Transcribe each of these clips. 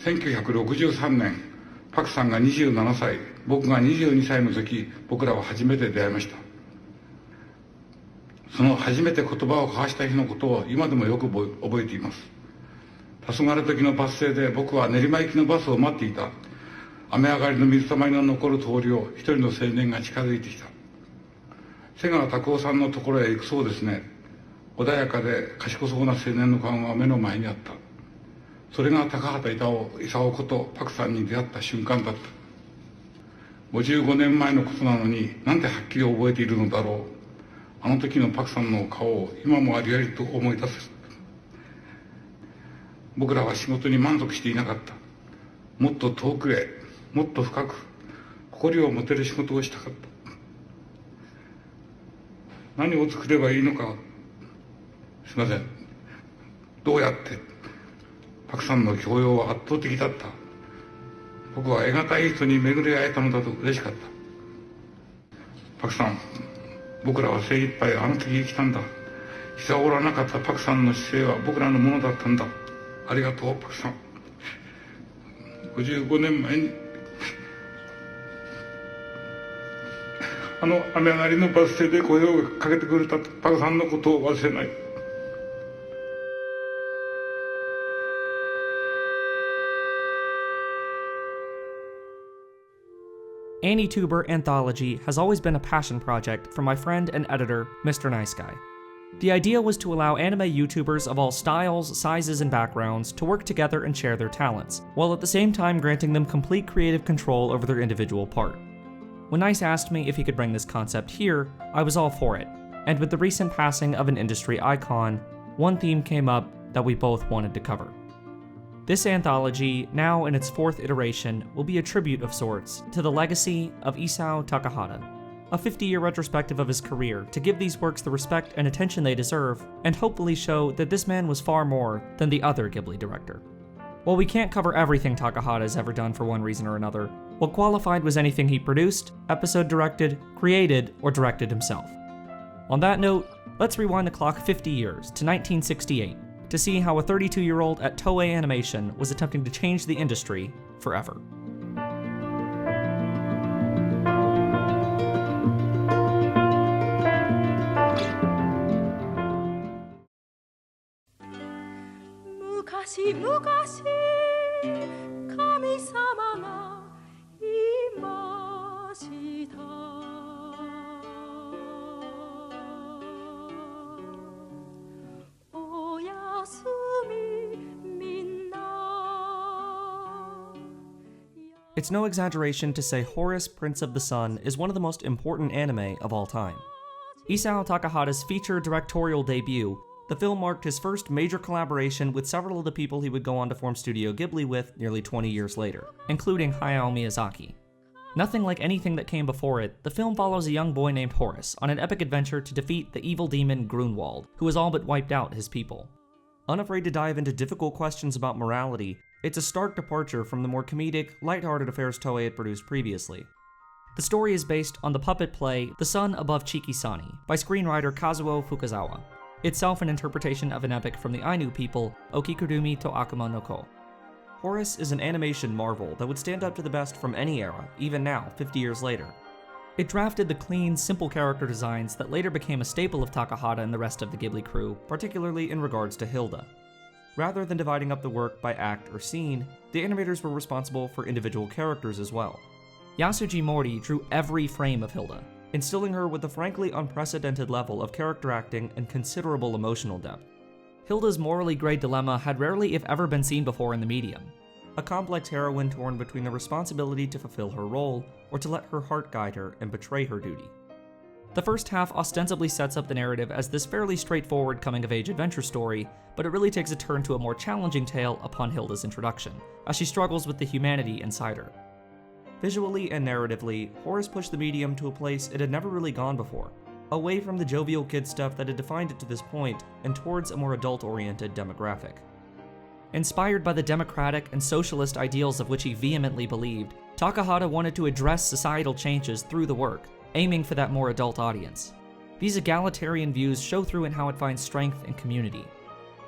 1963年、パクさんが27歳、僕が22歳の時、僕らは初めて出会いました。その初めて言葉を交わした日のことを今でもよく覚えています。黄昏時のバス停で僕は練馬行きのバスを待っていた。雨上がりの水たまりの残る通りを一人の青年が近づいてきた。瀬川拓夫さんのところへ行くそうですね。穏やかで賢そうな青年の顔が目の前にあった。それが高畑勲ことパクさんに出会った瞬間だった。55年前のことなのになんではっきり覚えているのだろう。あの時のパクさんの顔を今もありありと思い出せる。僕らは仕事に満足していなかった。もっと遠くへ、もっと深く、誇りを持てる仕事をしたかった。何を作ればいいのか、すいません。どうやって。パクさんの教養は圧倒的だった。僕は得難い人に巡り会えたのだと嬉しかった。パクさん、僕らは精一杯あの時生きたんだ。膝を折らなかったパクさんの姿勢は僕らのものだったんだ。ありがとう、パクさん。55年前に、あの雨上がりのバス停で声をかけてくれたパクさんのことを忘れない。Anituber Anthology has always been a passion project for my friend and editor, Mr. Nice Guy. The idea was to allow anime YouTubers of all styles, sizes, and backgrounds to work together and share their talents, while at the same time granting them complete creative control over their individual part. When Nice asked me if he could bring this concept here, I was all for it, and with the recent passing of an industry icon, one theme came up that we both wanted to cover. This anthology, now in its 4th iteration, will be a tribute of sorts to the legacy of Isao Takahata, a 50-year retrospective of his career to give these works the respect and attention they deserve, and hopefully show that this man was far more than the other Ghibli director. While we can't cover everything Takahata has ever done for one reason or another, what qualified was anything he produced, episode directed, created, or directed himself. On that note, let's rewind the clock 50 years to 1968, to see how a 32-year-old at Toei Animation was attempting to change the industry forever. It's no exaggeration to say Horus, Prince of the Sun is one of the most important anime of all time. Isao Takahata's feature directorial debut, the film marked his first major collaboration with several of the people he would go on to form Studio Ghibli with nearly 20 years later, including Hayao Miyazaki. Nothing like anything that came before it, the film follows a young boy named Horus on an epic adventure to defeat the evil demon Grunwald, who has all but wiped out his people. Unafraid to dive into difficult questions about morality, it's a stark departure from the more comedic, lighthearted affairs Toei had produced previously. The story is based on the puppet play The Sun Above Chikisani by screenwriter Kazuo Fukazawa, itself an interpretation of an epic from the Ainu people, Okikudumi to Akuma no Ko. Horus is an animation marvel that would stand up to the best from any era, even now, 50 years later. It drafted the clean, simple character designs that later became a staple of Takahata and the rest of the Ghibli crew, particularly in regards to Hilda. Rather than dividing up the work by act or scene, the animators were responsible for individual characters as well. Yasuji Mori drew every frame of Hilda, instilling her with a frankly unprecedented level of character acting and considerable emotional depth. Hilda's morally gray dilemma had rarely if ever been seen before in the medium. A complex heroine torn between the responsibility to fulfill her role or to let her heart guide her and betray her duty. The first half ostensibly sets up the narrative as this fairly straightforward coming-of-age adventure story, but it really takes a turn to a more challenging tale upon Hilda's introduction, as she struggles with the humanity inside her. Visually and narratively, Horus pushed the medium to a place it had never really gone before, away from the jovial kid stuff that had defined it to this point and towards a more adult-oriented demographic. Inspired by the democratic and socialist ideals of which he vehemently believed, Takahata wanted to address societal changes through the work, aiming for that more adult audience. These egalitarian views show through in how it finds strength and community.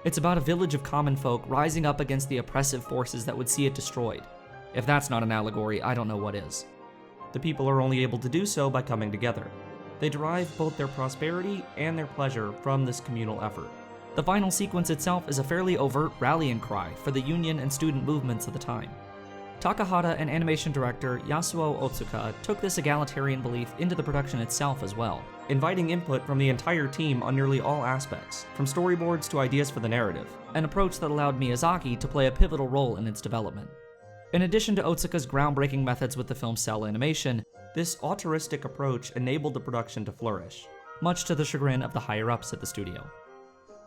It's about a village of common folk rising up against the oppressive forces that would see it destroyed. If that's not an allegory, I don't know what is. The people are only able to do so by coming together. They derive both their prosperity and their pleasure from this communal effort. The final sequence itself is a fairly overt rallying cry for the union and student movements of the time. Takahata and animation director Yasuo Otsuka took this egalitarian belief into the production itself as well, inviting input from the entire team on nearly all aspects, from storyboards to ideas for the narrative, an approach that allowed Miyazaki to play a pivotal role in its development. In addition to Otsuka's groundbreaking methods with the film's cell animation, this auteuristic approach enabled the production to flourish, much to the chagrin of the higher-ups at the studio.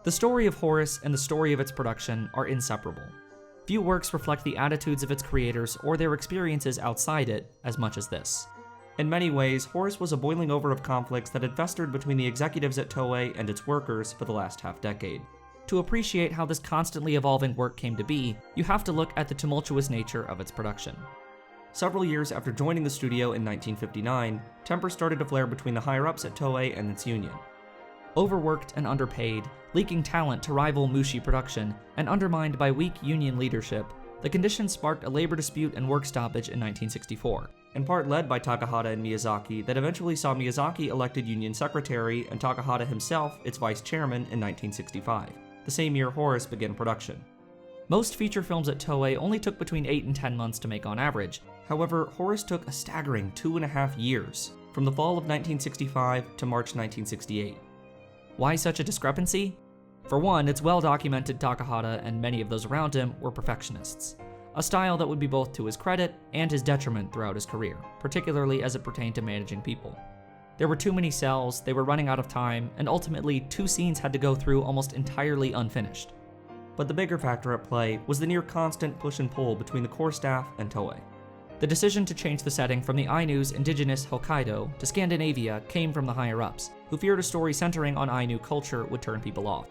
The story of Horus and the story of its production are inseparable. Few works reflect the attitudes of its creators or their experiences outside it as much as this. In many ways, Horus was a boiling over of conflicts that had festered between the executives at Toei and its workers for the last half-decade. To appreciate how this constantly evolving work came to be, you have to look at the tumultuous nature of its production. Several years after joining the studio in 1959, temper started to flare between the higher-ups at Toei and its union. Overworked and underpaid, leaking talent to rival Mushi production, and undermined by weak union leadership, the conditions sparked a labor dispute and work stoppage in 1964, in part led by Takahata and Miyazaki, that eventually saw Miyazaki elected union secretary and Takahata himself its vice chairman in 1965, the same year Horus began production. Most feature films at Toei only took between 8 and 10 months to make on average. However, Horus took a staggering 2.5 years, from the fall of 1965 to March 1968. Why such a discrepancy? For one, it's well documented Takahata and many of those around him were perfectionists, a style that would be both to his credit and his detriment throughout his career, particularly as it pertained to managing people. There were too many cells, they were running out of time, and ultimately 2 scenes had to go through almost entirely unfinished. But the bigger factor at play was the near constant push and pull between the core staff and Toei. The decision to change the setting from the Ainu's indigenous Hokkaido to Scandinavia came from the higher-ups, who feared a story centering on Ainu culture would turn people off.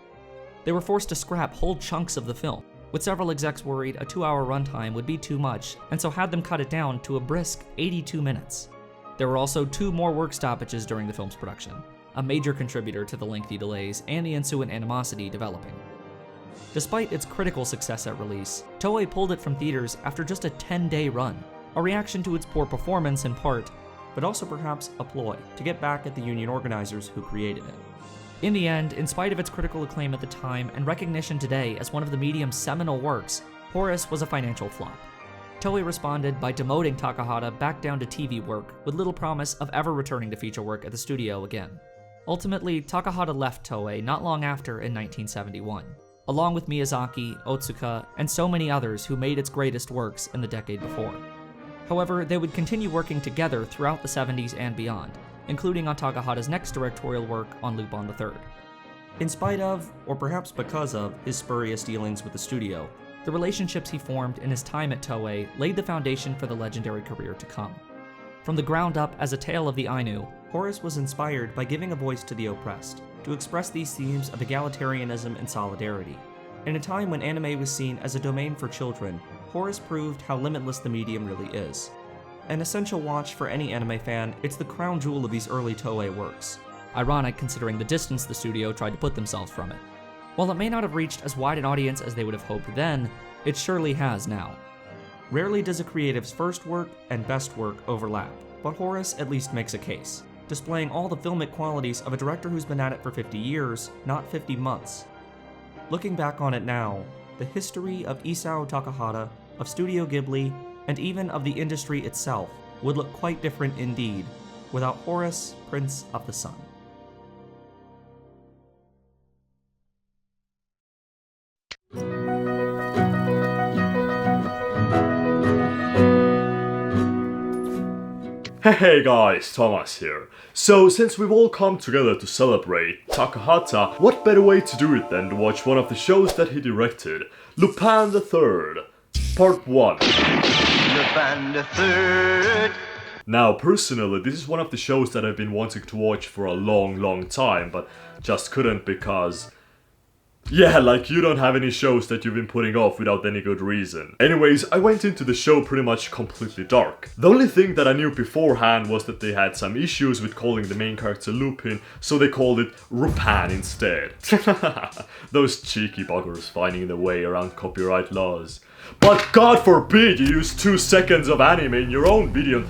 They were forced to scrap whole chunks of the film, with several execs worried a 2-hour runtime would be too much, and so had them cut it down to a brisk 82 minutes. There were also 2 more work stoppages during the film's production, a major contributor to the lengthy delays and the ensuing animosity developing. Despite its critical success at release, Toei pulled it from theaters after just a 10-day run, a reaction to its poor performance in part, but also perhaps a ploy to get back at the union organizers who created it. In the end, in spite of its critical acclaim at the time and recognition today as one of the medium's seminal works, Horus was a financial flop. Toei responded by demoting Takahata back down to TV work with little promise of ever returning to feature work at the studio again. Ultimately, Takahata left Toei not long after in 1971, along with Miyazaki, Otsuka, and so many others who made its greatest works in the decade before. However, they would continue working together throughout the 70s and beyond, including on Takahata's next directorial work on Lupin III. In spite of, or perhaps because of, his spurious dealings with the studio, the relationships he formed in his time at Toei laid the foundation for the legendary career to come. From the ground up as a tale of the Ainu, Horus was inspired by giving a voice to the oppressed, to express these themes of egalitarianism and solidarity. In a time when anime was seen as a domain for children, Horus proved how limitless the medium really is. An essential watch for any anime fan, it's the crown jewel of these early Toei works. Ironic considering the distance the studio tried to put themselves from it. While it may not have reached as wide an audience as they would have hoped then, it surely has now. Rarely does a creative's first work and best work overlap, but Horus at least makes a case, displaying all the filmic qualities of a director who's been at it for 50 years, not 50 months. Looking back on it now, the history of Isao Takahata, of Studio Ghibli, and even of the industry itself would look quite different indeed without Horus, Prince of the Sun. Hey guys, Thomas here. So, since we've all come together to celebrate Takahata, what better way to do it than to watch one of the shows that he directed, Lupin III, Part 1. Lupin III. Now, personally, this is one of the shows that I've been wanting to watch for a long time, but just couldn't because Yeah, like you don't have any shows that you've been putting off without any good reason. Anyways, I went into the show pretty much completely dark. The only thing that I knew beforehand was that they had some issues with calling the main character Lupin, so they called it Lupin instead. Those cheeky buggers finding their way around copyright laws. But God forbid you use 2 seconds of anime in your own video.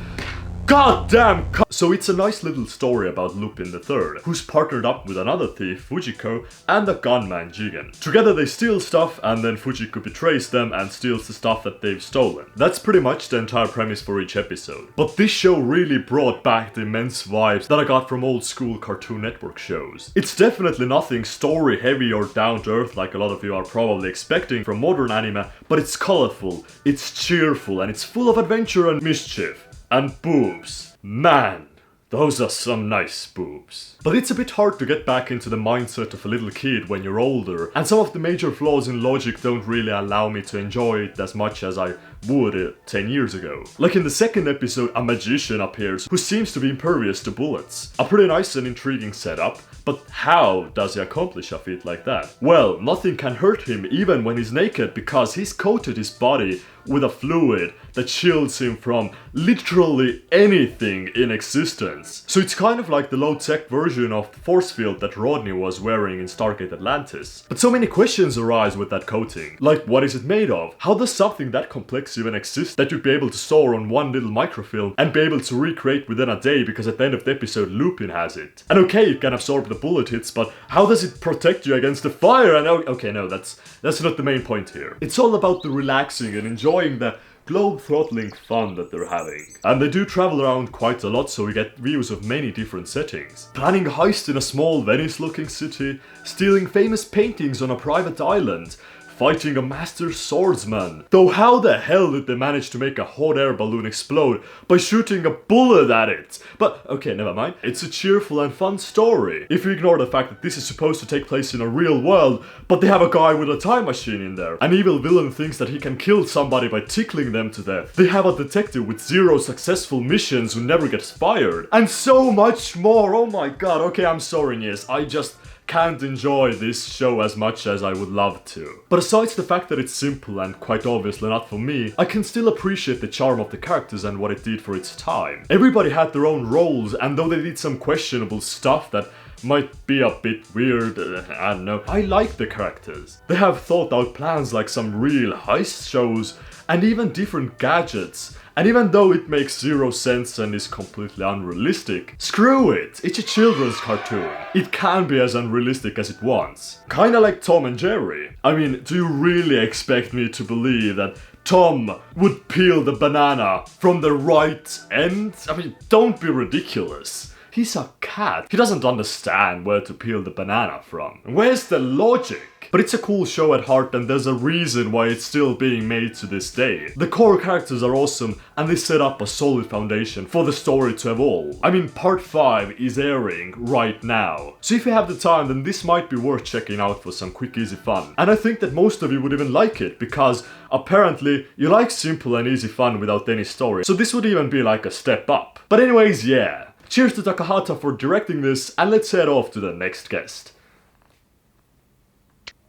Goddamn! So it's a nice little story about Lupin III, who's partnered up with another thief, Fujiko, and a gunman, Jigen. Together they steal stuff, and then Fujiko betrays them and steals the stuff that they've stolen. That's pretty much the entire premise for each episode. But this show really brought back the immense vibes that I got from old school Cartoon Network shows. It's definitely nothing story heavy or down to earth like a lot of you are probably expecting from modern anime, but it's colorful, it's cheerful, and it's full of adventure and mischief. And boobs. Man, those are some nice boobs. But it's a bit hard to get back into the mindset of a little kid when you're older, and some of the major flaws in logic don't really allow me to enjoy it as much as I would 10 years ago. Like in the second episode, a magician appears who seems to be impervious to bullets. A pretty nice and intriguing setup, but how does he accomplish a feat like that? Well, nothing can hurt him even when he's naked because he's coated his body with a fluid that shields him from literally anything in existence. So it's kind of like the low-tech version of the force field that Rodney was wearing in Stargate Atlantis. But so many questions arise with that coating. Like, what is it made of? How does something that complex even exist that you'd be able to store on one little microfilm and be able to recreate within a day because at the end of the episode Lupin has it? And okay, it can absorb the bullet hits, but how does it protect you against the fire? And okay, no, that's not the main point here. It's all about the relaxing and enjoying the globe-throttling fun that they're having. And they do travel around quite a lot, so we get views of many different settings. Planning a heist in a small Venice-looking city, stealing famous paintings on a private island, fighting a master swordsman. Though how the hell did they manage to make a hot air balloon explode by shooting a bullet at it? But okay, never mind. It's a cheerful and fun story. If you ignore the fact that this is supposed to take place in a real world, but they have a guy with a time machine in there. An evil villain thinks that he can kill somebody by tickling them to death. They have a detective with 0 successful missions who never gets fired. And so much more. Oh my god. Okay, I'm sorry, Nies. I just can't enjoy this show as much as I would love to. But aside the fact that it's simple and quite obviously not for me, I can still appreciate the charm of the characters and what it did for its time. Everybody had their own roles, and though they did some questionable stuff that might be a bit weird, I don't know, I like the characters. They have thought out plans like some real heist shows, and even different gadgets. And even though it makes 0 sense and is completely unrealistic, screw it, it's a children's cartoon. It can be as unrealistic as it wants. Kinda like Tom and Jerry. I mean, do you really expect me to believe that Tom would peel the banana from the right end? I mean, don't be ridiculous. He's a cat. He doesn't understand where to peel the banana from. Where's the logic? But it's a cool show at heart, and there's a reason why it's still being made to this day. The core characters are awesome, and they set up a solid foundation for the story to evolve. I mean, part 5 is airing right now. So if you have the time, then this might be worth checking out for some quick easy fun. And I think that most of you would even like it, because apparently you like simple and easy fun without any story. So this would even be like a step up. But anyways, yeah. Cheers to Takahata for directing this, and let's head off to the next guest.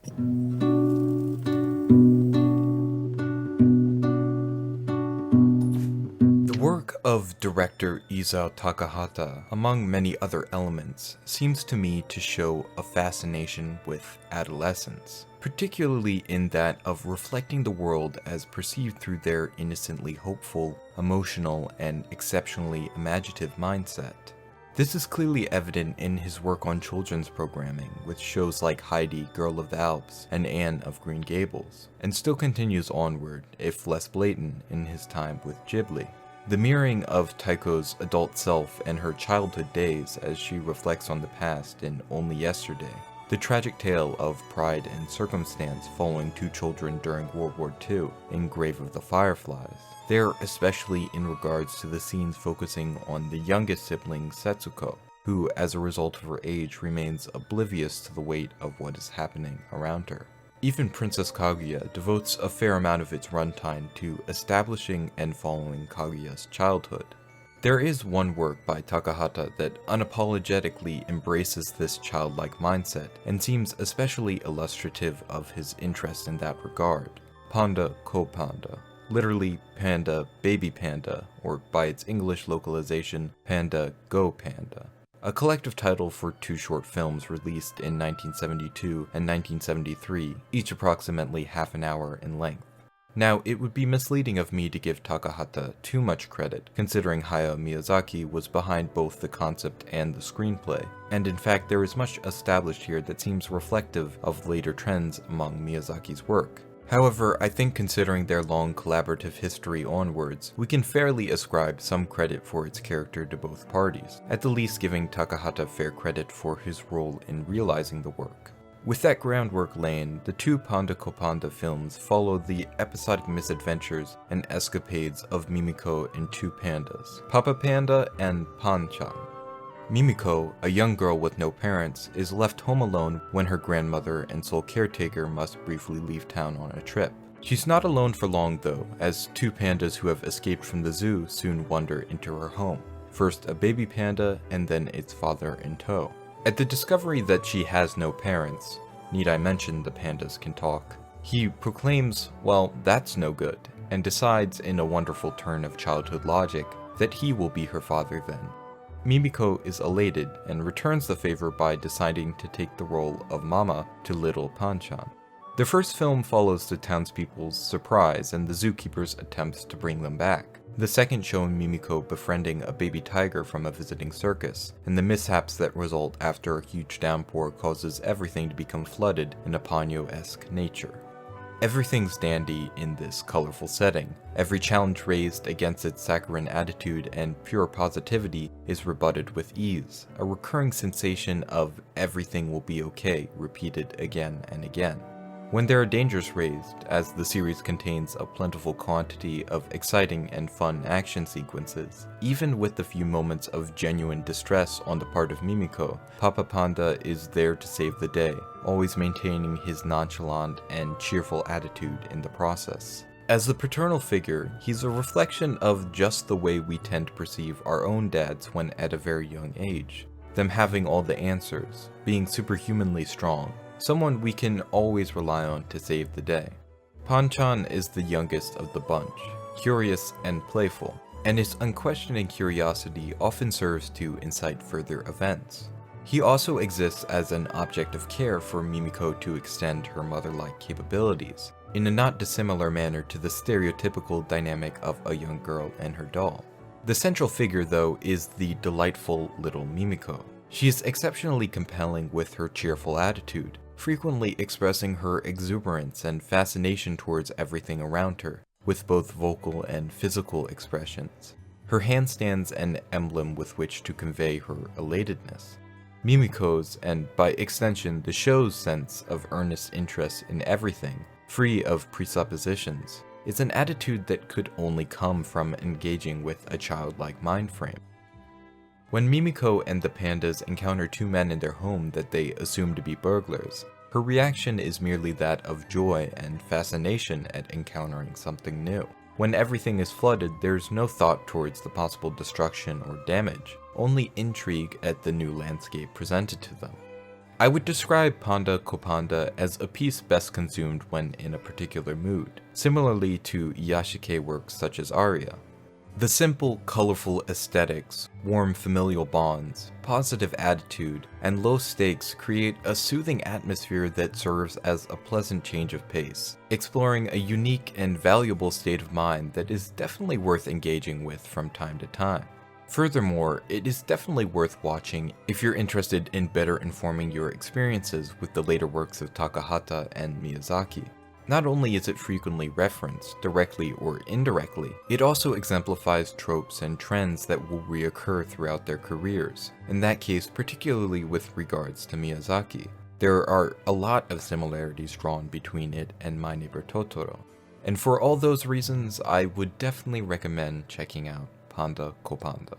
The work of director Isao Takahata, among many other elements, seems to me to show a fascination with adolescence, particularly in that of reflecting the world as perceived through their innocently hopeful, emotional, and exceptionally imaginative mindset. This is clearly evident in his work on children's programming, with shows like Heidi, Girl of the Alps, and Anne of Green Gables, and still continues onward, if less blatant, in his time with Ghibli. The mirroring of Taiko's adult self and her childhood days as she reflects on the past in Only Yesterday, the tragic tale of pride and circumstance following 2 children during World War II in Grave of the Fireflies. There, especially in regards to the scenes focusing on the youngest sibling, Setsuko, who, as a result of her age, remains oblivious to the weight of what is happening around her. Even Princess Kaguya devotes a fair amount of its runtime to establishing and following Kaguya's childhood. There is one work by Takahata that unapologetically embraces this childlike mindset and seems especially illustrative of his interest in that regard. Panda Kopanda, literally Panda Baby Panda, or by its English localization, Panda Go Panda. A collective title for two short films released in 1972 and 1973, each approximately half an hour in length. Now, it would be misleading of me to give Takahata too much credit, considering Hayao Miyazaki was behind both the concept and the screenplay, and in fact there is much established here that seems reflective of later trends among Miyazaki's work. However, I think considering their long collaborative history onwards, we can fairly ascribe some credit for its character to both parties, at the least giving Takahata fair credit for his role in realizing the work. With that groundwork laid, the two Panda Kopanda films follow the episodic misadventures and escapades of Mimiko and two pandas, Papa Panda and Pan-chan. Mimiko, a young girl with no parents, is left home alone when her grandmother and sole caretaker must briefly leave town on a trip. She's not alone for long though, as two pandas who have escaped from the zoo soon wander into her home, first a baby panda and then its father in tow. At the discovery that she has no parents, need I mention the pandas can talk, he proclaims, well, that's no good, and decides in a wonderful turn of childhood logic that he will be her father then. Mimiko is elated and returns the favor by deciding to take the role of Mama to little Pan-chan. The first film follows the townspeople's surprise and the zookeeper's attempts to bring them back. The second showing Mimiko befriending a baby tiger from a visiting circus, and the mishaps that result after a huge downpour causes everything to become flooded in a Ponyo-esque nature. Everything's dandy in this colorful setting. Every challenge raised against its saccharine attitude and pure positivity is rebutted with ease, a recurring sensation of everything will be okay repeated again and again. When there are dangers raised, as the series contains a plentiful quantity of exciting and fun action sequences, even with the few moments of genuine distress on the part of Mimiko, Papa Panda is there to save the day, always maintaining his nonchalant and cheerful attitude in the process. As the paternal figure, he's a reflection of just the way we tend to perceive our own dads when at a very young age. Them having all the answers, being superhumanly strong, someone we can always rely on to save the day. Pan-chan is the youngest of the bunch, curious and playful, and his unquestioning curiosity often serves to incite further events. He also exists as an object of care for Mimiko to extend her mother-like capabilities, in a not dissimilar manner to the stereotypical dynamic of a young girl and her doll. The central figure, though, is the delightful little Mimiko. She is exceptionally compelling with her cheerful attitude, frequently expressing her exuberance and fascination towards everything around her, with both vocal and physical expressions. Her hand stands an emblem with which to convey her elatedness. Mimiko's, and by extension the show's sense of earnest interest in everything, free of presuppositions, is an attitude that could only come from engaging with a childlike mind frame. When Mimiko and the pandas encounter two men in their home that they assume to be burglars, her reaction is merely that of joy and fascination at encountering something new. When everything is flooded, there's no thought towards the possible destruction or damage, only intrigue at the new landscape presented to them. I would describe Panda Kopanda as a piece best consumed when in a particular mood, similarly to Yashike works such as Aria. The simple, colorful aesthetics, warm familial bonds, positive attitude, and low stakes create a soothing atmosphere that serves as a pleasant change of pace, exploring a unique and valuable state of mind that is definitely worth engaging with from time to time. Furthermore, it is definitely worth watching if you're interested in better informing your experiences with the later works of Takahata and Miyazaki. Not only is it frequently referenced, directly or indirectly, it also exemplifies tropes and trends that will reoccur throughout their careers, in that case particularly with regards to Miyazaki. There are a lot of similarities drawn between it and My Neighbor Totoro, and for all those reasons I would definitely recommend checking out Panda Kopanda.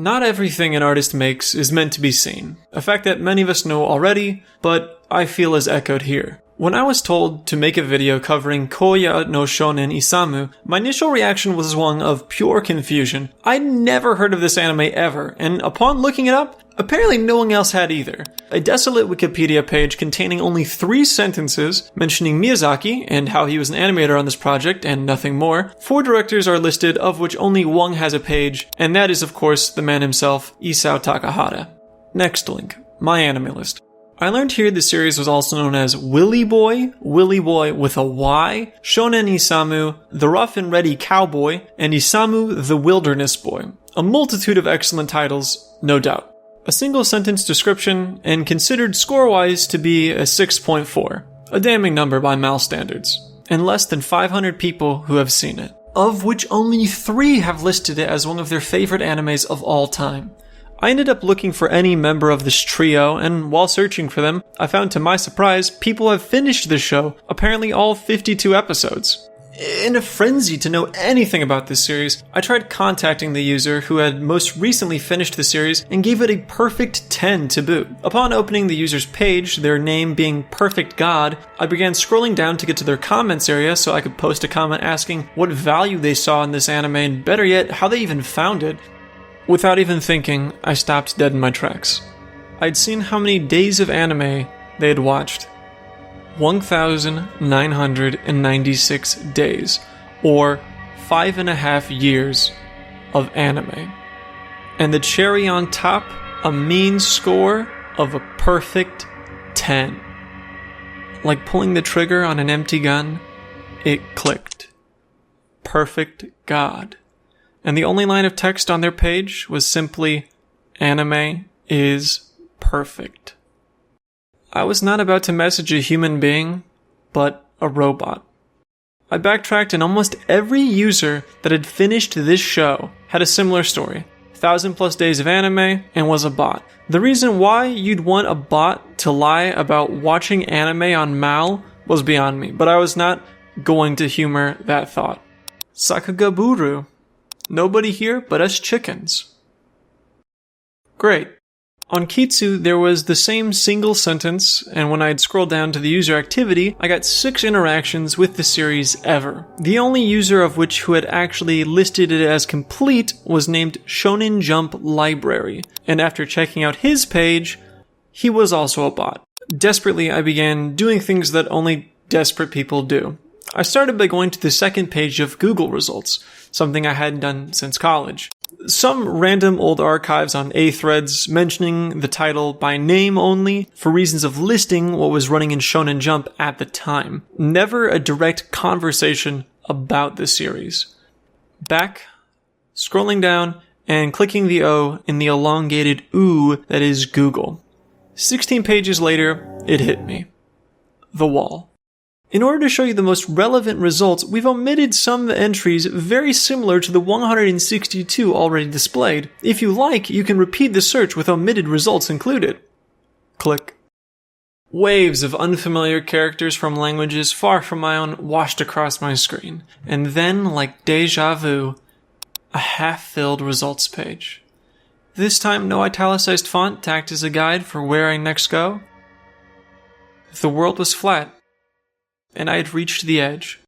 Not everything an artist makes is meant to be seen, a fact that many of us know already, but I feel is echoed here. When I was told to make a video covering Koya no Shonen Isamu, my initial reaction was one of pure confusion. I'd never heard of this anime ever, and upon looking it up, apparently no one else had either. A desolate Wikipedia page containing only 3 sentences mentioning Miyazaki and how he was an animator on this project and nothing more. 4 directors are listed, of which only one has a page, and that is of course the man himself, Isao Takahata. Next link, my anime list. I learned here the series was also known as Willy Boy with a Y, Shonen Isamu, The Rough and Ready Cowboy, and Isamu the Wilderness Boy. A multitude of excellent titles, no doubt. A single sentence description, and considered score-wise to be a 6.4. A damning number by MAL standards. And less than 500 people who have seen it. Of which only 3 have listed it as one of their favorite animes of all time. I ended up looking for any member of this trio, and while searching for them, I found to my surprise, people have finished the show, apparently all 52 episodes. In a frenzy to know anything about this series, I tried contacting the user who had most recently finished the series and gave it a perfect 10 to boot. Upon opening the user's page, their name being Perfect God, I began scrolling down to get to their comments area so I could post a comment asking what value they saw in this anime and better yet, how they even found it. Without even thinking, I stopped dead in my tracks. I'd seen how many days of anime they had watched. 1,996 days, or 5.5 years of anime. And the cherry on top, a mean score of a perfect 10. Like pulling the trigger on an empty gun, it clicked. Perfect God. And the only line of text on their page was simply, "Anime is perfect." I was not about to message a human being, but a robot. I backtracked and almost every user that had finished this show had a similar story. 1,000+ days of anime and was a bot. The reason why you'd want a bot to lie about watching anime on MAL was beyond me, but I was not going to humor that thought. Sakagaburu. Nobody here but us chickens. Great. On Kitsu, there was the same single sentence, and when I'd scrolled down to the user activity, I got 6 interactions with the series ever. The only user of which who had actually listed it as complete was named Shonen Jump Library, and after checking out his page, he was also a bot. Desperately, I began doing things that only desperate people do. I started by going to the second page of Google results, something I hadn't done since college. Some random old archives on A-threads mentioning the title by name only for reasons of listing what was running in Shonen Jump at the time. Never a direct conversation about the series. Back, scrolling down, and clicking the O in the elongated OO that is Google. 16 pages later, it hit me. The wall. In order to show you the most relevant results, we've omitted some entries very similar to the 162 already displayed. If you like, you can repeat the search with omitted results included. Click. Waves of unfamiliar characters from languages far from my own washed across my screen. And then, like deja vu, a half-filled results page. This time, no italicized font to act as a guide for where I next go. The world was flat, and I had reached the edge.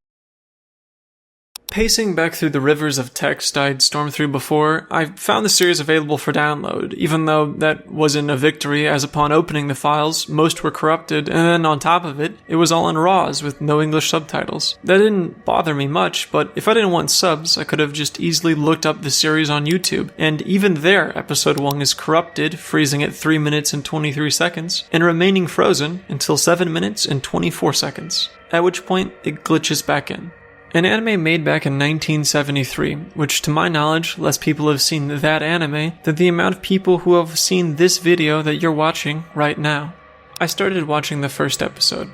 Pacing back through the rivers of text I'd stormed through before, I found the series available for download, even though that wasn't a victory, as upon opening the files, most were corrupted, and then on top of it, it was all in RAWs with no English subtitles. That didn't bother me much, but if I didn't want subs, I could have just easily looked up the series on YouTube, and even there, episode 1 is corrupted, freezing at 3 minutes and 23 seconds, and remaining frozen until 7 minutes and 24 seconds, at which point it glitches back in. An anime made back in 1973, which to my knowledge, less people have seen that anime than the amount of people who have seen this video that you're watching right now. I started watching the first episode.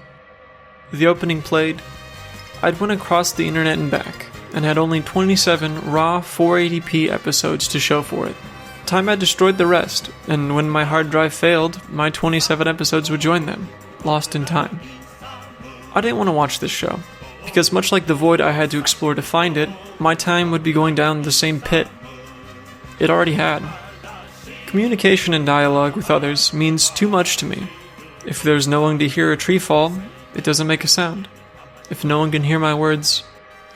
The opening played. I'd went across the internet and back, and had only 27 raw 480p episodes to show for it. Time had destroyed the rest, and when my hard drive failed, my 27 episodes would join them, lost in time. I didn't want to watch this show, because much like the void I had to explore to find it, my time would be going down the same pit it already had. Communication and dialogue with others means too much to me. If there's no one to hear a tree fall, it doesn't make a sound. If no one can hear my words,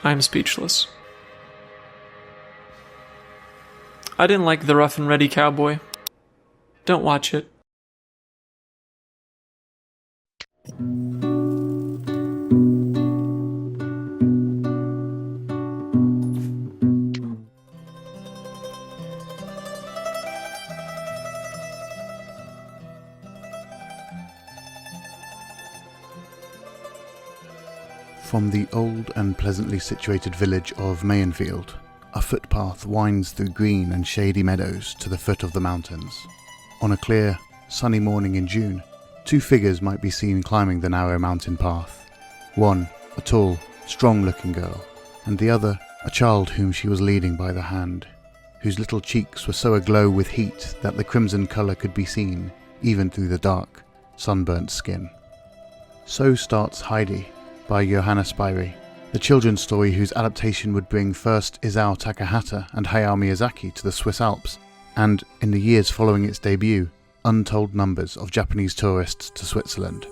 I'm speechless. I didn't like The Rough and Ready Cowboy. Don't watch it. From the old and pleasantly situated village of Mayenfield, a footpath winds through green and shady meadows to the foot of the mountains. On a clear, sunny morning in June, two figures might be seen climbing the narrow mountain path. One, a tall, strong-looking girl, and the other, a child whom she was leading by the hand, whose little cheeks were so aglow with heat that the crimson colour could be seen, even through the dark, sunburnt skin. So starts Heidi, by Johanna Spyri, the children's story whose adaptation would bring first Isao Takahata and Hayao Miyazaki to the Swiss Alps, and, in the years following its debut, untold numbers of Japanese tourists to Switzerland.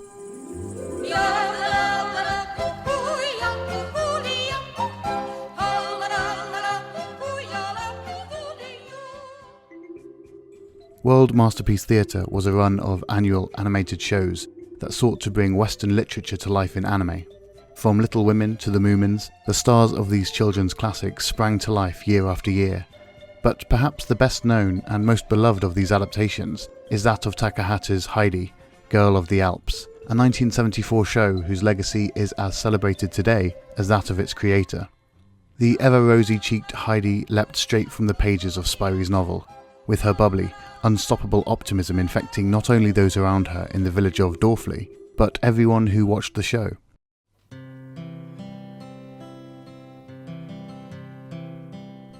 World Masterpiece Theatre was a run of annual animated shows that sought to bring Western literature to life in anime. From Little Women to the Moomins, the stars of these children's classics sprang to life year after year. But perhaps the best known and most beloved of these adaptations is that of Takahata's Heidi, Girl of the Alps, a 1974 show whose legacy is as celebrated today as that of its creator. The ever rosy-cheeked Heidi leapt straight from the pages of Spyri's novel, with her bubbly, unstoppable optimism infecting not only those around her in the village of Dorfli, but everyone who watched the show.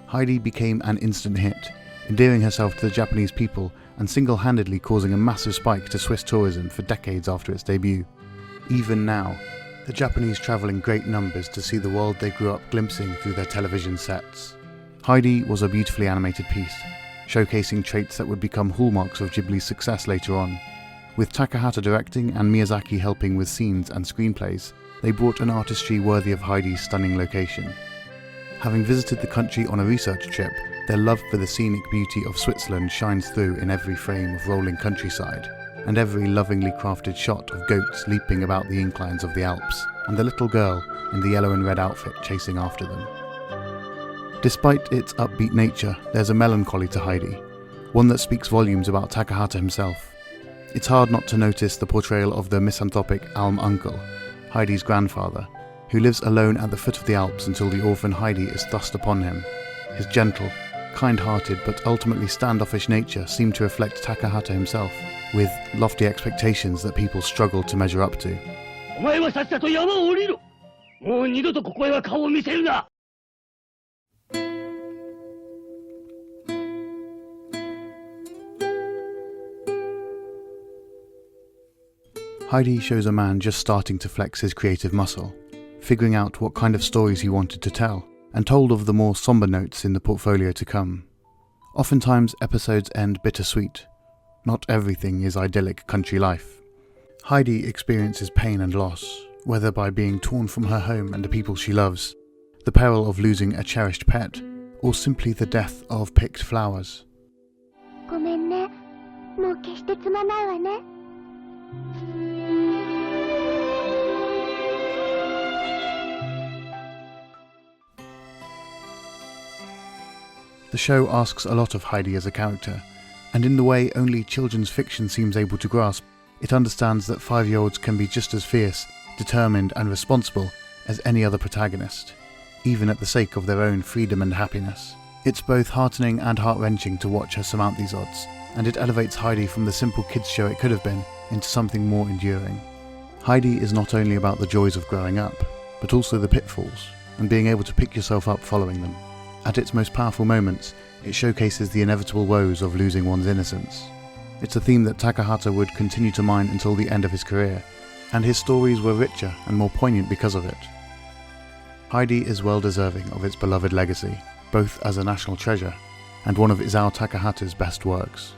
Heidi became an instant hit, endearing herself to the Japanese people and single-handedly causing a massive spike to Swiss tourism for decades after its debut. Even now, the Japanese travel in great numbers to see the world they grew up glimpsing through their television sets. Heidi was a beautifully animated piece, showcasing traits that would become hallmarks of Ghibli's success later on. With Takahata directing and Miyazaki helping with scenes and screenplays, they brought an artistry worthy of Heidi's stunning location. Having visited the country on a research trip, their love for the scenic beauty of Switzerland shines through in every frame of rolling countryside, and every lovingly crafted shot of goats leaping about the inclines of the Alps, and the little girl in the yellow and red outfit chasing after them. Despite its upbeat nature, there's a melancholy to Heidi, one that speaks volumes about Takahata himself. It's hard not to notice the portrayal of the misanthropic Alm uncle, Heidi's grandfather, who lives alone at the foot of the Alps until the orphan Heidi is thrust upon him. His gentle, kind-hearted but ultimately standoffish nature seemed to reflect Takahata himself, with lofty expectations that people struggled to measure up to. Heidi shows a man just starting to flex his creative muscle, figuring out what kind of stories he wanted to tell, and told of the more somber notes in the portfolio to come. Oftentimes episodes end bittersweet. Not everything is idyllic country life. Heidi experiences pain and loss, whether by being torn from her home and the people she loves, the peril of losing a cherished pet, or simply the death of picked flowers. The show asks a lot of Heidi as a character, and in the way only children's fiction seems able to grasp, it understands that 5-year-olds can be just as fierce, determined and responsible as any other protagonist, even at the sake of their own freedom and happiness. It's both heartening and heart-wrenching to watch her surmount these odds, and it elevates Heidi from the simple kids show it could have been into something more enduring. Heidi is not only about the joys of growing up, but also the pitfalls, and being able to pick yourself up following them. At its most powerful moments, it showcases the inevitable woes of losing one's innocence. It's a theme that Takahata would continue to mine until the end of his career, and his stories were richer and more poignant because of it. Heidi is well deserving of its beloved legacy, both as a national treasure and one of Isao Takahata's best works.